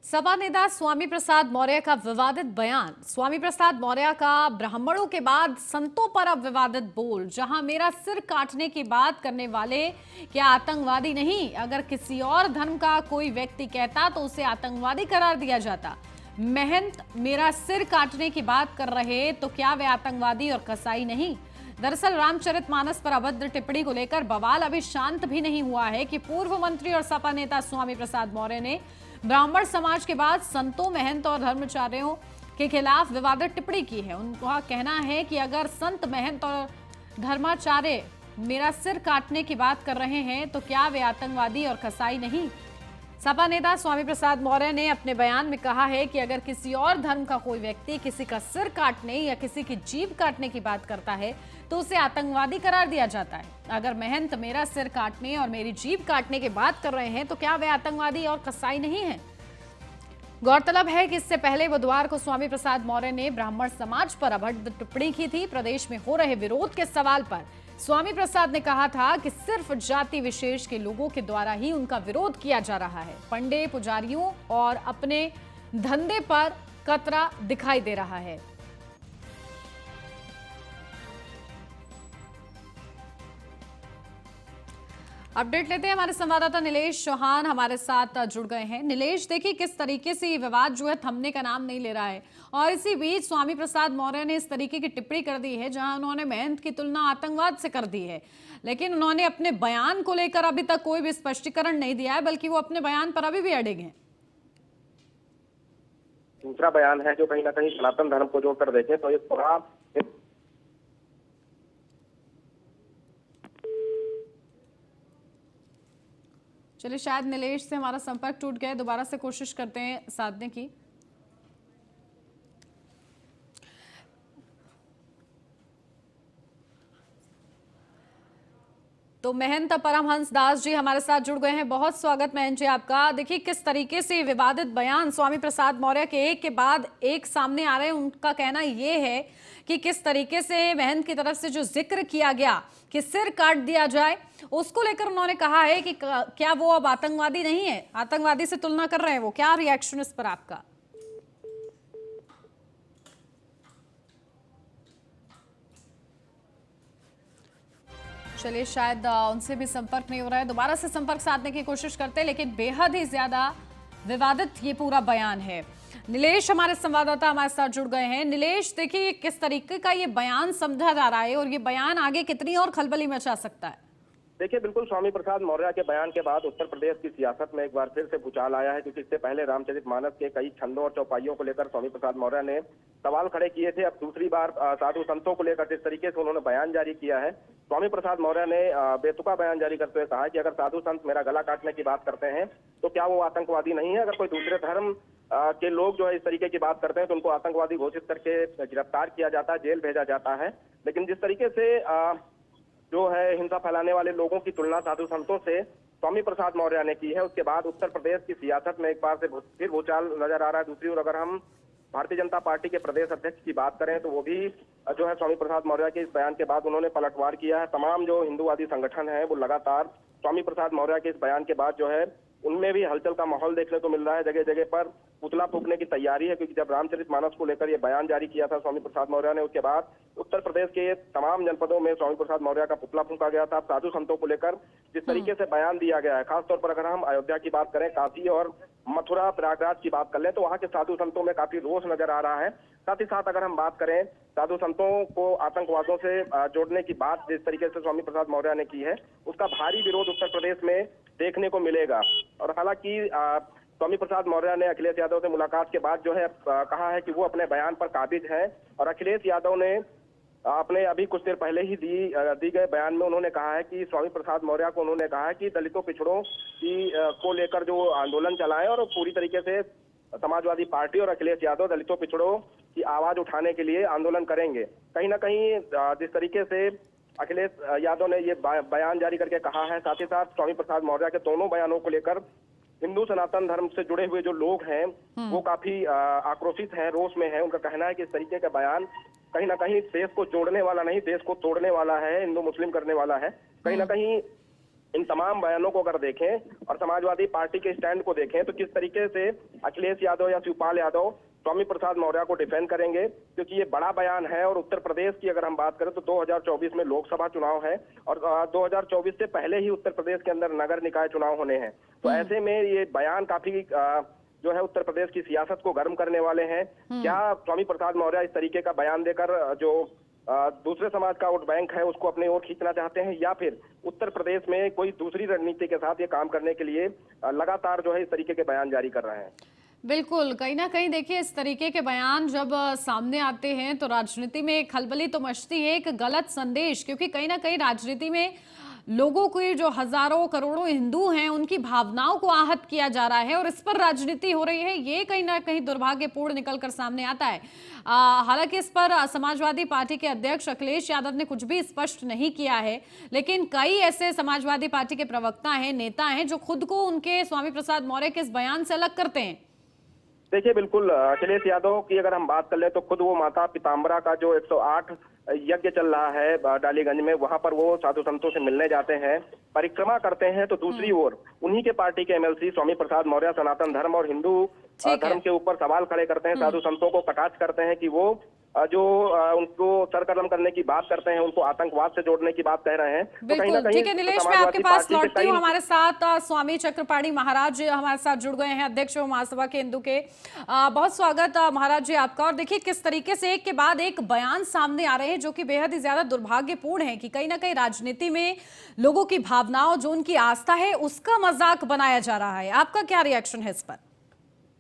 सपा नेता स्वामी प्रसाद मौर्य का विवादित बयान। स्वामी प्रसाद मौर्य का ब्राह्मणों के बाद संतों पर अब विवादित बोल। जहां मेरा सिर काटने की बात करने वाले क्या आतंकवादी नहीं, अगर किसी और धर्म का कोई व्यक्ति कहता तो उसे आतंकवादी करार दिया जाता। महंत मेरा सिर काटने की बात कर रहे तो क्या वे आतंकवादी और कसाई नहीं? दरअसल रामचरितमानस पर अभद्र टिप्पणी को लेकर बवाल अभी शांत भी नहीं हुआ है कि पूर्व मंत्री और सपा नेता स्वामी प्रसाद मौर्य ने ब्राह्मण समाज के बाद संतों, महंत और धर्माचार्यों के खिलाफ विवादित टिप्पणी की है। उनका कहना है कि अगर संत, महंत और धर्माचार्य मेरा सिर काटने की बात कर रहे हैं तो क्या वे आतंकवादी और कसाई नहीं? सपा नेता स्वामी प्रसाद मौर्य ने अपने बयान में कहा है कि अगर किसी और धर्म का कोई व्यक्ति किसी का सिर काटने या किसी की जीभ काटने की बात करता है तो उसे आतंकवादी करार दिया जाता है। अगर महंत मेरा सिर काटने और मेरी जीभ काटने की बात कर रहे हैं तो क्या वे आतंकवादी और कसाई नहीं हैं? गौरतलब है कि इससे पहले बुधवार को स्वामी प्रसाद मौर्य ने ब्राह्मण समाज पर अभद्र टिप्पणी की थी। प्रदेश में हो रहे विरोध के सवाल पर स्वामी प्रसाद ने कहा था कि सिर्फ जाति विशेष के लोगों के द्वारा ही उनका विरोध किया जा रहा है। पंडे पुजारियों और अपने धंधे पर कतरा दिखाई दे रहा है। अपडेट लेते हैं, हमारे संवाददाता नीलेश चौहान हमारे साथ जुड़ गए हैं। नीलेश, देखिए किस तरीके से ये विवाद जो है थमने का नाम नहीं ले रहा है और इसी बीच स्वामी प्रसाद मौर्य ने इस तरीके की टिप्पणी कर दी है जहां उन्होंने महंत की तुलना आतंकवाद से कर दी है, लेकिन उन्होंने अपने बयान को लेकर अभी तक कोई भी स्पष्टीकरण नहीं दिया है, बल्कि वो अपने बयान पर अभी भी अड़िग हैं। दूसरा बयान है जो कहीं ना कहीं सनातन धर्म को जोड़कर देखें तो ये पूरा चलिए, शायद नीलेश से हमारा संपर्क टूट गया, दोबारा से कोशिश करते हैं साधने की। तो महंत परमहंस दास जी हमारे साथ जुड़ गए हैं। बहुत स्वागत महंत जी आपका। देखिए किस तरीके से विवादित बयान स्वामी प्रसाद मौर्य के एक के बाद एक सामने आ रहे हैं। उनका कहना यह है कि किस तरीके से महंत की तरफ से जो जिक्र किया गया कि सिर काट दिया जाए, उसको लेकर उन्होंने कहा है कि क्या वो अब आतंकवादी नहीं है, आतंकवादी से तुलना कर रहे हैं वो। क्या रिएक्शन इस पर आपका? चलिए, शायद उनसे भी संपर्क नहीं हो रहा है, दोबारा से संपर्क साधने की कोशिश करते हैं, लेकिन बेहद ही ज्यादा विवादित ये पूरा बयान है। नीलेश हमारे संवाददाता हमारे साथ जुड़ गए हैं। नीलेश, देखिए किस तरीके का ये बयान समझा जा रहा है और ये बयान आगे कितनी और खलबली मचा सकता है? देखिए, बिल्कुल स्वामी प्रसाद मौर्य के बयान के बाद उत्तर प्रदेश की सियासत में एक बार फिर से भूचाल आया है, क्योंकि इससे पहले रामचरितमानस के कई छंदों और चौपाइयों को लेकर स्वामी प्रसाद मौर्य ने सवाल खड़े किए थे। अब दूसरी बार साधु संतों को लेकर जिस तरीके से उन्होंने बयान जारी किया है, स्वामी प्रसाद मौर्य ने बेतुका बयान जारी करते हुए कहा कि अगर साधु संत मेरा गला काटने की बात करते हैं तो क्या वो आतंकवादी नहीं है? अगर कोई दूसरे धर्म के लोग जो है इस तरीके की बात करते हैं तो उनको आतंकवादी घोषित करके गिरफ्तार किया जाता है, जेल भेजा जाता है। लेकिन जिस तरीके से जो है हिंसा फैलाने वाले लोगों की तुलना साधु संतों से स्वामी प्रसाद मौर्य ने की है, उसके बाद उत्तर प्रदेश की सियासत में एक बार से फिर भूचाल नजर आ रहा है। दूसरी ओर अगर हम भारतीय जनता पार्टी के प्रदेश अध्यक्ष की बात करें तो वो भी जो है स्वामी प्रसाद मौर्य के इस बयान के बाद उन्होंने पलटवार किया है। तमाम जो हिंदूवादी संगठन है वो लगातार स्वामी प्रसाद मौर्य के इस बयान के बाद जो है उनमें भी हलचल का माहौल देखने को मिल रहा है। जगह जगह पर पुतला फूकने की तैयारी है, क्योंकि जब रामचरितमानस को लेकर ये बयान जारी किया था स्वामी प्रसाद मौर्य ने, उसके बाद उत्तर प्रदेश के तमाम जनपदों में स्वामी प्रसाद मौर्य का पुतला फूंका गया था। साधु संतों को लेकर जिस तरीके से बयान दिया गया है, खासतौर पर अगर हम अयोध्या की बात करें, काशी और मथुरा प्रयागराज की बात कर लें तो वहां के साधु संतों में काफी रोष नजर आ रहा है। साथ ही साथ अगर हम बात करें साधु संतों को आतंकवादियों से जोड़ने की बात जिस तरीके से स्वामी प्रसाद मौर्य ने की है, उसका भारी विरोध उत्तर प्रदेश में देखने को मिलेगा। और हालांकि स्वामी प्रसाद मौर्य ने अखिलेश यादव से मुलाकात के बाद जो है कहा है कि वो अपने बयान पर काबिज हैं, और अखिलेश यादव ने अपने अभी कुछ देर पहले ही दी गए बयान में उन्होंने कहा है कि स्वामी प्रसाद मौर्य को उन्होंने कहा है कि दलितों पिछड़ों की को लेकर जो आंदोलन चलाएं और पूरी तरीके से समाजवादी पार्टी और अखिलेश यादव दलितों पिछड़ों की आवाज उठाने के लिए आंदोलन करेंगे। कहीं ना कहीं जिस तरीके से अखिलेश यादव ने ये बयान जारी करके कहा है, साथ ही साथ स्वामी प्रसाद मौर्य के दोनों बयानों को लेकर हिंदू सनातन धर्म से जुड़े हुए जो लोग हैं वो काफी आक्रोशित हैं, रोष में हैं। उनका कहना है कि इस तरीके का बयान कहीं ना कहीं देश को जोड़ने वाला नहीं, देश को तोड़ने वाला है, हिंदू मुस्लिम करने वाला है। कहीं ना कहीं इन तमाम बयानों को अगर देखें और समाजवादी पार्टी के स्टैंड को देखें तो किस तरीके से अखिलेश यादव या शिवपाल यादव स्वामी प्रसाद मौर्य को डिफेंड करेंगे, क्योंकि ये बड़ा बयान है। और उत्तर प्रदेश की अगर हम बात करें तो 2024 में लोकसभा चुनाव है और 2024 से पहले ही उत्तर प्रदेश के अंदर नगर निकाय चुनाव होने हैं। तो ऐसे में ये बयान काफी जो है उत्तर प्रदेश की सियासत को गर्म करने वाले हैं। क्या स्वामी प्रसाद मौर्य इस तरीके का बयान देकर जो दूसरे समाज का वोट बैंक है उसको अपने ओर खींचना चाहते हैं, या फिर उत्तर प्रदेश में कोई दूसरी रणनीति के साथ ये काम करने के लिए लगातार जो है इस तरीके के बयान जारी कर रहे हैं? बिल्कुल, कहीं ना कहीं देखिए इस तरीके के बयान जब सामने आते हैं तो राजनीति में एक खलबली तो मचती है, एक गलत संदेश, क्योंकि कहीं ना कहीं राजनीति में लोगों की जो हजारों करोड़ों हिंदू हैं उनकी भावनाओं को आहत किया जा रहा है और इस पर राजनीति हो रही है। ये कहीं ना कहीं दुर्भाग्यपूर्ण निकलकर सामने आता है। हालांकि इस पर समाजवादी पार्टी के अध्यक्ष अखिलेश यादव ने कुछ भी स्पष्ट नहीं किया है, लेकिन कई ऐसे समाजवादी पार्टी के प्रवक्ता हैं, नेता हैं जो खुद को उनके स्वामी प्रसाद मौर्य के इस बयान से अलग करते हैं। देखिए, बिल्कुल अखिलेश यादव की अगर हम बात कर ले तो खुद वो माता पीताम्बरा का जो 108 यज्ञ चल रहा है डालीगंज में, वहां पर वो साधु संतों से मिलने जाते हैं, परिक्रमा करते हैं। तो दूसरी ओर उन्हीं के पार्टी के एमएलसी स्वामी प्रसाद मौर्य सनातन धर्म और हिंदू धर्म के ऊपर सवाल खड़े करते हैं, साधु संतों को कटाक्ष करते हैं कि वो जो उनको सरकदम करने की बात करते हैं, उनको आतंकवाद से जोड़ने की बात कह रहे हैं। तो कहीं ना बिल्कुल, कहीं ठीक है नीलेश, मैं आपके पास लौटती हूँ। हमारे साथ स्वामी चक्रपाणी महाराज हमारे साथ जुड़ गए हैं, अध्यक्ष महासभा के हिंदू के। बहुत स्वागत महाराज जी आपका। और देखिए किस तरीके से एक के बाद एक बयान सामने आ रहे हैं जो कि बेहद ही ज्यादा दुर्भाग्यपूर्ण है कि कहीं ना कहीं राजनीति में लोगों की भावनाओं, जो उनकी आस्था है, उसका मजाक बनाया जा रहा है। आपका क्या रिएक्शन है इस पर?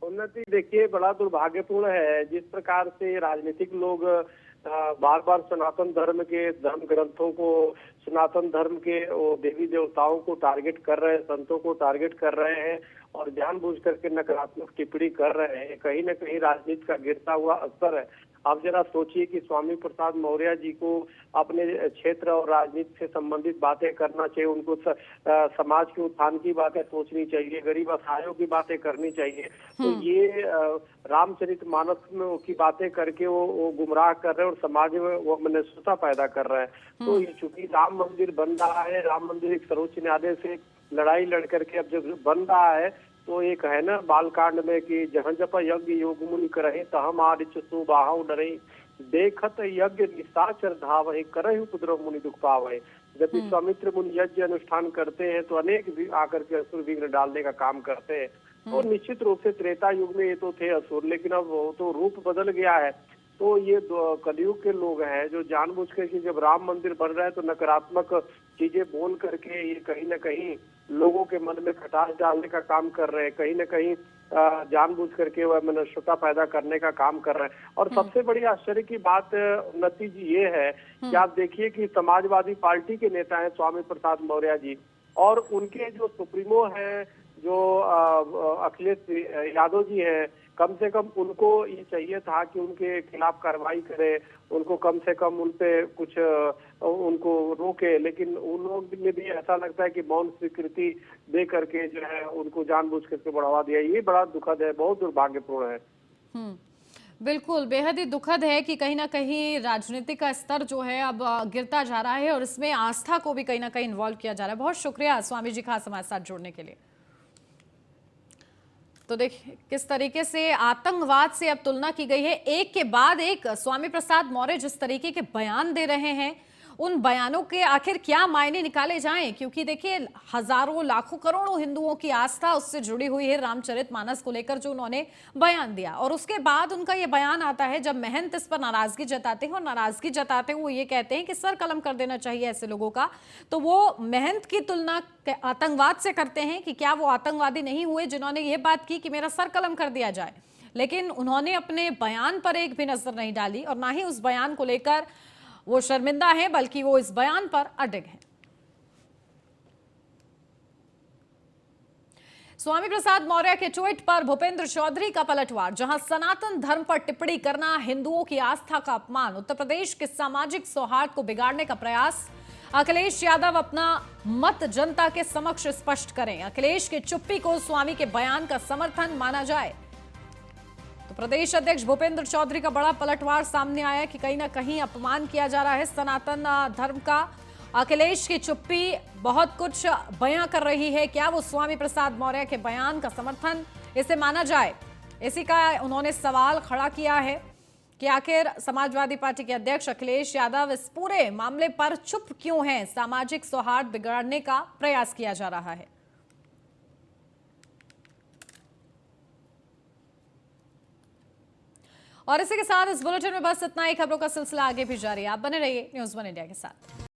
उन्नति, देखिए बड़ा दुर्भाग्यपूर्ण है जिस प्रकार से राजनीतिक लोग बार बार सनातन धर्म के धर्म ग्रंथों को, सनातन धर्म के देवी देवताओं को टारगेट कर रहे हैं, संतों को टारगेट कर रहे हैं और जानबूझ करके नकारात्मक टिप्पणी कर रहे हैं। कहीं न कहीं राजनीति का गिरता हुआ असर है। आप जरा सोचिए कि स्वामी प्रसाद मौर्य जी को अपने क्षेत्र और राजनीति से संबंधित बातें करना चाहिए, उनको समाज के उत्थान की बातें सोचनी चाहिए, गरीब असहायों की बातें करनी चाहिए। तो ये रामचरितमानस में की बातें करके वो गुमराह कर रहे हैं और समाज में वो मनस्विता पैदा कर रहे हैं। तो ये चूंकि राम मंदिर बन रहा है, राम मंदिर एक सर्वोच्च न्यायालय से लड़ाई लड़ करके अब जब बन रहा है, तो एक है ना बालकांड में कि जहाँ जप यज्ञ योग मुनि करहि तहम आदिच सुबाहु डरहि, देखत यज्ञ निशाचर धावहि करहि उपद्रव मुनि दुख पावहि। जब विश्वामित्र मुनि यज्ञ अनुष्ठान करते हैं तो अनेक भी आकर के असुर विघ्न डालने का काम करते हैं। तो निश्चित रूप से त्रेता युग में ये तो थे असुर, लेकिन अब वो तो रूप बदल गया है। तो ये कलयुग के लोग हैं जो जानबूझ कर कि जब राम मंदिर बन रहा है तो नकारात्मक चीजें बोल करके ये कहीं न कहीं लोगों के मन में खटास डालने का काम कर रहे हैं, कहीं न कहीं जानबूझ करके वह मनस्विता पैदा करने का काम कर रहे हैं। और सबसे बड़ी आश्चर्य की बात उन्नति जी ये है कि आप देखिए कि समाजवादी पार्टी के नेता हैं स्वामी प्रसाद मौर्य जी, और उनके जो सुप्रीमो हैं जो अखिलेश यादव जी हैं, कम से कम उनको ये चाहिए था कि उनके खिलाफ कार्रवाई करे, उनको कम से कम उन पे कुछ उनको रोके, लेकिन उन लोग ने भी ऐसा लगता है कि मौन स्वीकृति दे करके जो है उनको जानबूझ करके बढ़ावा दिया। ये बड़ा दुखद है, बहुत दुर्भाग्यपूर्ण है। बिल्कुल, बेहद ही दुखद है कि कहीं ना कहीं राजनीति का स्तर जो है अब गिरता जा रहा है और इसमें आस्था को भी कहीं ना कहीं इन्वॉल्व किया जा रहा है। बहुत शुक्रिया स्वामी जी खास हमारे साथ जुड़ने के लिए। तो देखिए किस तरीके से आतंकवाद से अब तुलना की गई है। एक के बाद एक स्वामी प्रसाद मौर्य जिस तरीके के बयान दे रहे हैं, उन बयानों के आखिर क्या मायने निकाले जाएं, क्योंकि देखिए हजारों लाखों करोड़ों हिंदुओं की आस्था उससे जुड़ी हुई है रामचरितमानस को लेकर जो उन्होंने बयान दिया। और उसके बाद उनका ये बयान आता है जब महंत इस पर नाराजगी जताते हैं, और नाराजगी जताते हुए वो ये कहते हैं कि सर कलम कर देना चाहिए ऐसे लोगों का। तो वो महंत की तुलना आतंकवाद से करते हैं कि क्या वो आतंकवादी नहीं हुए जिन्होंने ये बात की कि मेरा सर कलम कर दिया जाए, लेकिन उन्होंने अपने बयान पर एक भी नजर नहीं डाली और ना ही उस बयान को लेकर वो शर्मिंदा हैं, बल्कि वो इस बयान पर अडिग हैं। स्वामी प्रसाद मौर्य के ट्वीट पर भूपेंद्र चौधरी का पलटवार, जहां सनातन धर्म पर टिप्पणी करना हिंदुओं की आस्था का अपमान, उत्तर प्रदेश के सामाजिक सौहार्द को बिगाड़ने का प्रयास। अखिलेश यादव अपना मत जनता के समक्ष स्पष्ट करें, अखिलेश की चुप्पी को स्वामी के बयान का समर्थन माना जाए। तो प्रदेश अध्यक्ष भूपेंद्र चौधरी का बड़ा पलटवार सामने आया कि कहीं ना कहीं अपमान किया जा रहा है सनातन धर्म का। अखिलेश की चुप्पी बहुत कुछ बयां कर रही है। क्या वो स्वामी प्रसाद मौर्य के बयान का समर्थन इसे माना जाए? इसी का उन्होंने सवाल खड़ा किया है कि आखिर समाजवादी पार्टी के अध्यक्ष अखिलेश यादव इस पूरे मामले पर चुप क्यों हैं? सामाजिक सौहार्द बिगाड़ने का प्रयास किया जा रहा है। और इसी के साथ इस बुलेटिन में बस इतना ही। खबरों का सिलसिला आगे भी जारी है। आप बने रहिए न्यूज़ वन इंडिया के साथ।